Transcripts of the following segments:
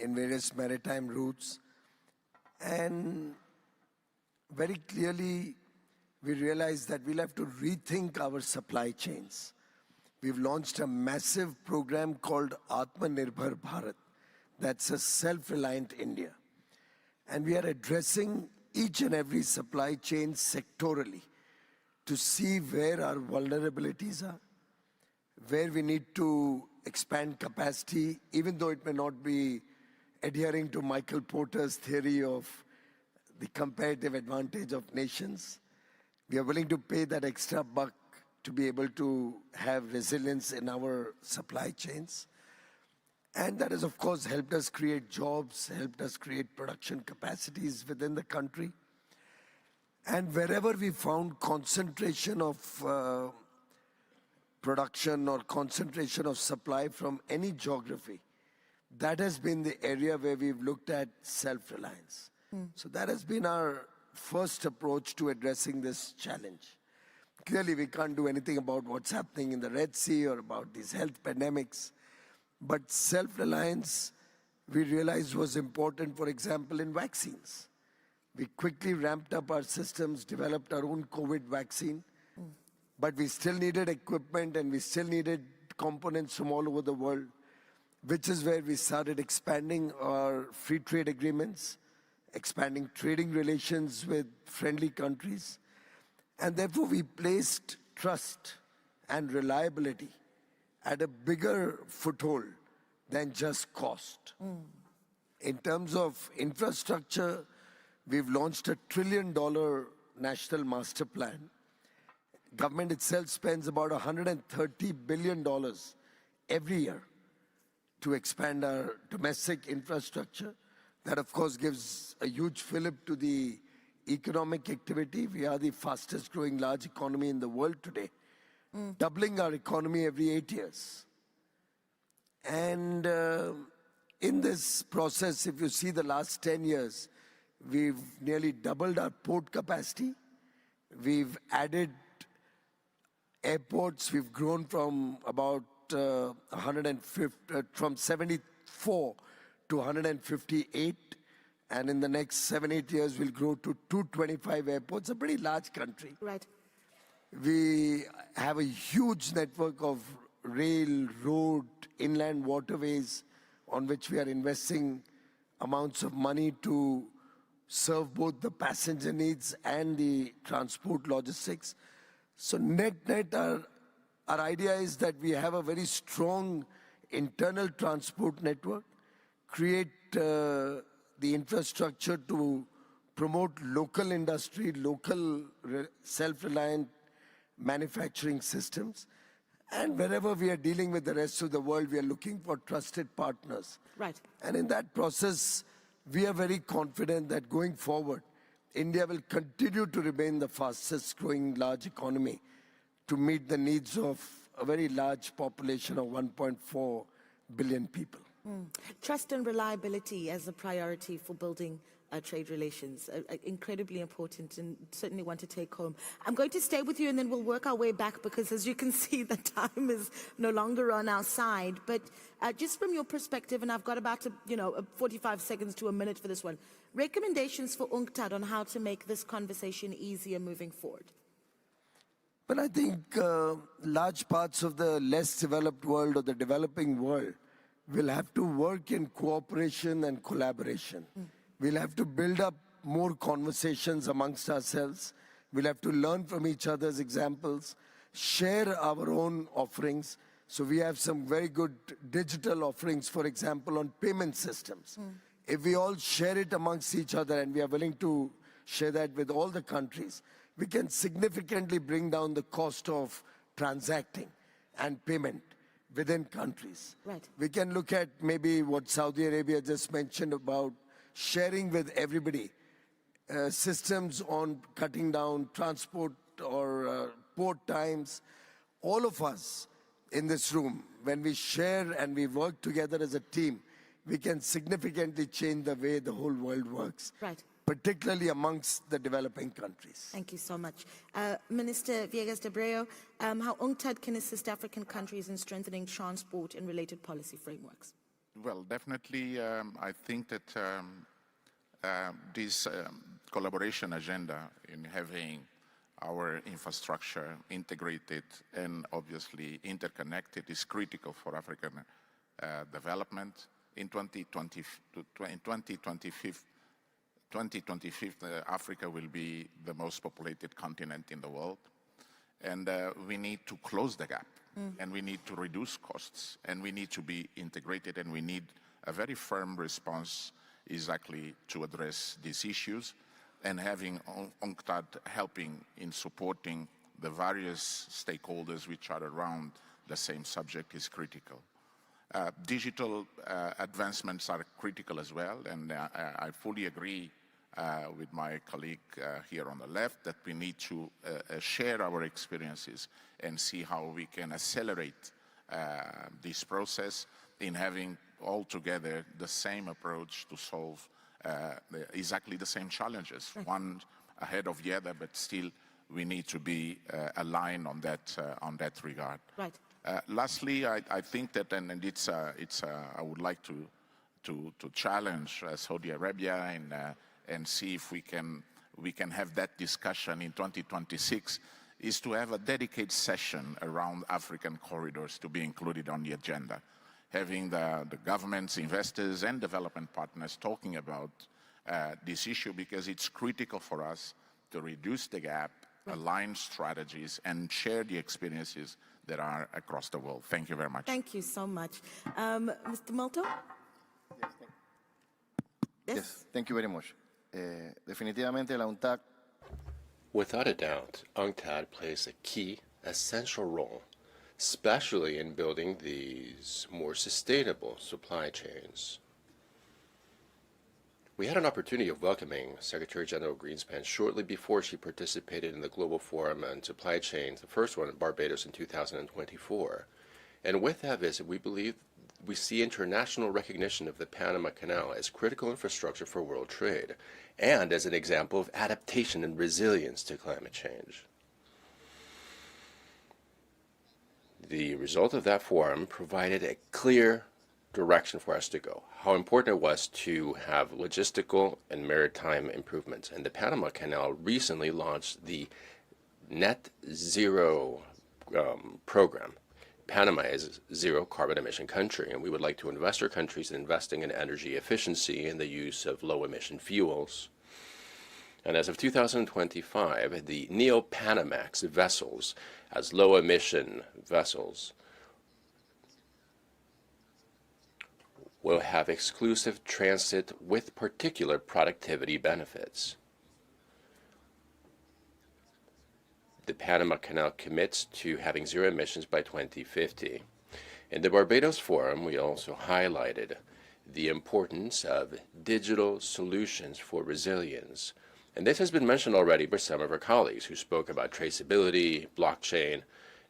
in various maritime routes. And very clearly, we realized that we'll have to rethink our supply chains. We've launched a massive program called Atmanirbhar Bharat. That's a self-reliant India. And we are addressing each and every supply chain sectorally to see where our vulnerabilities are, where we need to expand capacity, even though it may not be adhering to Michael Porter's theory of the comparative advantage of nations. We are willing to pay that extra buck to be able to have resilience in our supply chains. And that has, of course, helped us create jobs, helped us create production capacities within the country. And wherever we found concentration of production or concentration of supply from any geography, that has been the area where we've looked at self-reliance. So that has been our first approach to addressing this challenge. Clearly, we can't do anything about what's happening in the Red Sea or about these health pandemics. But self-reliance, we realized was important, for example, in vaccines. We quickly ramped up our systems, developed our own COVID vaccine, but we still needed equipment and we still needed components from all over the world, which is where we started expanding our free trade agreements, expanding trading relations with friendly countries. And therefore, we placed trust and reliability at a bigger foothold than just cost. In terms of infrastructure, we've launched $1 trillion national master plan. Government itself spends about $130 billion every year to expand our domestic infrastructure. That, of course, gives a huge fillip to the economic activity. We are the fastest growing large economy in the world today, doubling our economy every 8 years. And in this process, if you see the last 10 years, we've nearly doubled our port capacity. We've added airports. We've grown from about 74 to 158. And in the next 7-8 years, we'll grow to 225 airports, a pretty large country. Right. We have a huge network of rail, road, inland waterways on which we are investing amounts of money to serve both the passenger needs and the transport logistics. So net, our idea is that we have a very strong internal transport network, create the infrastructure to promote local industry, local self-reliant manufacturing systems. And wherever we are dealing with the rest of the world, we are looking for trusted partners. Right. And in that process, we are very confident that going forward, India will continue to remain the fastest growing large economy to meet the needs of a very large population of 1.4 billion people. Trust and reliability as a priority for building trade relations, incredibly important and certainly one to take home. I'm going to stay with you and then we'll work our way back because as you can see, the time is no longer on our side. But just from your perspective, and I've got about 45 seconds to a minute for this one, recommendations for UNCTAD on how to make this conversation easier moving forward. But I think large parts of the less developed world or the developing world will have to work in cooperation and collaboration. We'll have to build up more conversations amongst ourselves. We'll have to learn from each other's examples, share our own offerings. So we have some very good digital offerings, for example, on payment systems. If we all share it amongst each other and we are willing to share that with all the countries, we can significantly bring down the cost of transacting and payment within countries. Right. We can look at maybe what Saudi Arabia just mentioned about sharing with everybody systems on cutting down transport or port times. All of us in this room, when we share and we work together as a team, we can significantly change the way the whole world works. Right. Particularly amongst the developing countries. Thank you so much. Minister Viegas de Abreu, how UNCTAD can assist African countries in strengthening transport and related policy frameworks? Well, definitely, I think that this collaboration agenda in having our infrastructure integrated and obviously interconnected is critical for African development. In 2025, Africa will be the most populated continent in the world. And we need to close the gap, and we need to reduce costs, and we need to be integrated, and we need a very firm response exactly to address these issues, and having UNCTAD helping in supporting the various stakeholders which are around the same subject is critical. Digital advancements are critical as well, and I fully agree with my colleague here on the left that we need to share our experiences and see how we can accelerate this process in having all together the same approach to solve exactly the same challenges, one ahead of the other, but still we need to be aligned on that regard. Right. Lastly, I think that, and I would like to challenge Saudi Arabia and see if we can have that discussion in 2026, is to have a dedicated session around African corridors to be included on the agenda, having the governments, investors, and development partners talking about this issue, because it's critical for us to reduce the gap, align strategies, and share the experiences that are across the world. Thank you very much. Thank you so much. Mr. Malto? Yes, thank you very much. Definitivamente la UNTAD. Without a doubt, UNCTAD plays a key, essential role, especially in building these more sustainable supply chains. We had an opportunity of welcoming Secretary General Greenspan shortly before she participated in the Global Forum on Supply Chains, the first one in Barbados in 2024. And with that visit, we see international recognition of the Panama Canal as critical infrastructure for world trade and as an example of adaptation and resilience to climate change. The result of that forum provided a clear direction for us to go, how important it was to have logistical and maritime improvements. And the Panama Canal recently launched the Net Zero program. Panama is a zero carbon emission country, and we would like to invest our countries in investing in energy efficiency and the use of low emission fuels. And as of 2025, the Neo-Panamax vessels as low emission vessels will have exclusive transit with particular productivity benefits. The Panama Canal commits to having zero emissions by 2050. In the Barbados Forum, we also highlighted the importance of digital solutions for resilience. And this has been mentioned already by some of our colleagues who spoke about traceability, blockchain,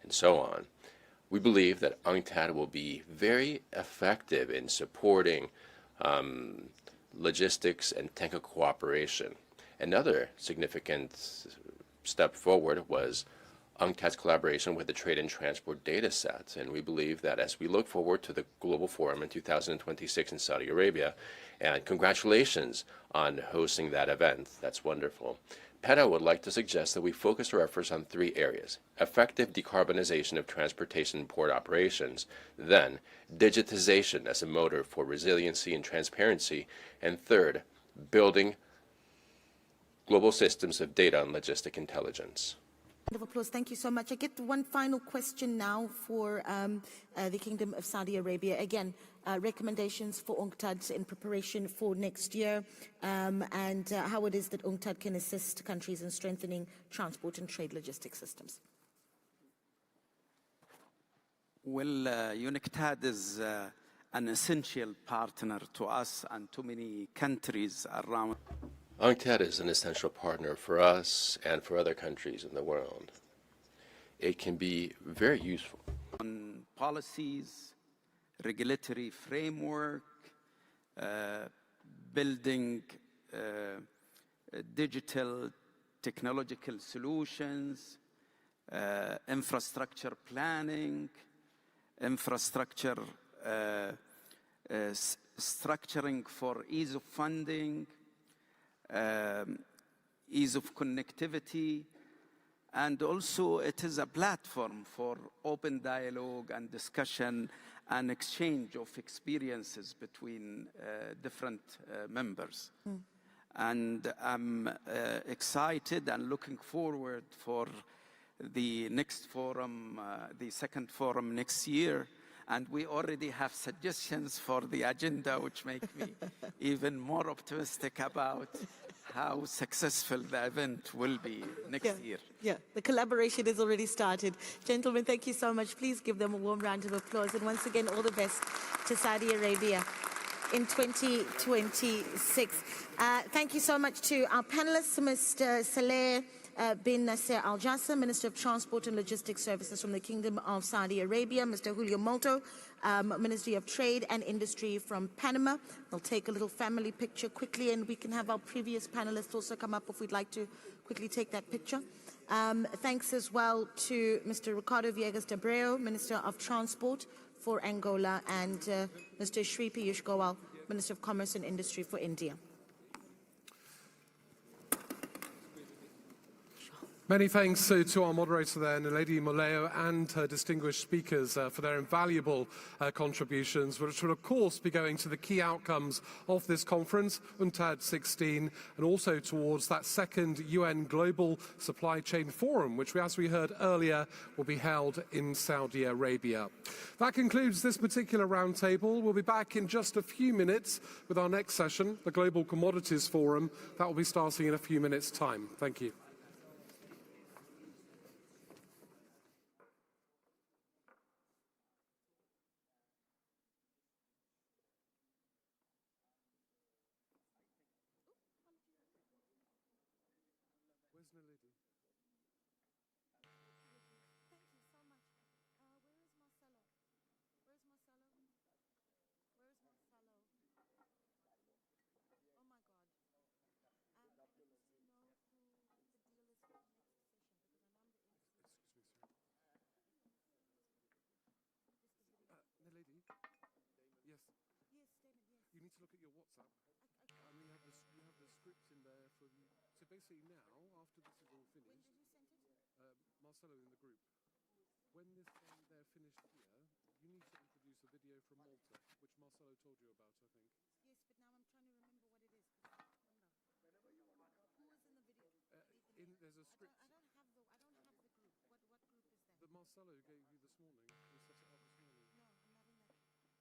and so on. We believe that UNCTAD will be very effective in supporting logistics and technical cooperation. Another significant step forward was UNCTAD's collaboration with the Trade and Transport data set. And we believe that as we look forward to the Global Forum in 2026 in Saudi Arabia, and congratulations on hosting that event, that's wonderful. PETA would like to suggest that we focus our efforts on three areas: effective decarbonization of transportation and port operations, then digitization as a motor for resiliency and transparency, and third, building global systems of data and logistic intelligence. Round of applause. Thank you so much. I get one final question now for the Kingdom of Saudi Arabia. Again, recommendations for UNCTAD in preparation for next year, and how it is that UNCTAD can assist countries in strengthening transport and trade logistics systems. Well, UNCTAD is an essential partner to us and to many countries around. UNCTAD is an essential partner for us and for other countries in the world. It can be very useful on policies, regulatory framework, building digital technological solutions, infrastructure planning, infrastructure structuring for ease of funding, ease of connectivity, and also it is a platform for open dialogue and discussion and exchange of experiences between different members. And I'm excited and looking forward for the next forum, the second forum next year. And we already have suggestions for the agenda, which make me even more optimistic about how successful the event will be next year. Yeah, the collaboration has already started. Gentlemen, thank you so much. Please give them a warm round of applause. And once again, all the best to Saudi Arabia in 2026. Thank you so much to our panelists, Mr. Saleh bin Nasser Al Jasser, Minister of Transport and Logistics Services from the Kingdom of Saudi Arabia, Mr. Julio Molto, Ministry of Trade and Industry from Panama. We'll take a little family picture quickly, and we can have our previous panelists also come up if we'd like to quickly take that picture. Thanks as well to Mr. Ricardo Viegas de Abreu, Minister of Transport for Angola, and Mr. Shri Piyush Goyal, Minister of Commerce and Industry for India. Many thanks to our moderator there, Naledi Moleo, and her distinguished speakers for their invaluable contributions, which will of course be going to the key outcomes of this conference, UNCTAD 16, and also towards that second UN Global Supply Chain Forum, which, as we heard earlier, will be held in Saudi Arabia. That concludes this particular roundtable. We'll be back in just a few minutes with our next session, the Global Commodities Forum. That will be starting in a few minutes' time. Thank you. Where's Naledi? Thank you so much. Where is Marcelo? Where's Marcelo? Where's Marcelo? Oh my God. I need to know who the deal is for the next session, because I know I'm the MC. Excuse me, sir. Naledi? Yes. Yes, Damon, yes. You need to look at your WhatsApp. And you have the script in there for the... So basically now, after this is all finished... When did you send it? Marcelo in the group. When they're finished here, you need to introduce a video from Malta, which Marcelo told you about, I think. Yes, but now I'm trying to remember what it is. Whenever you want to come. Who is in the video? There's a script I don't have the group. What group is that? that Marcelo gave you this morning. We set it up this morning.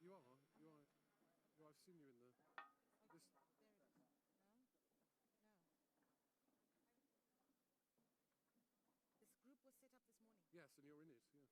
No, I'm not in that. You are. I've seen you in the... Okay, This... there it is. No. This group was set up this morning. Yes, and you're in it, yeah.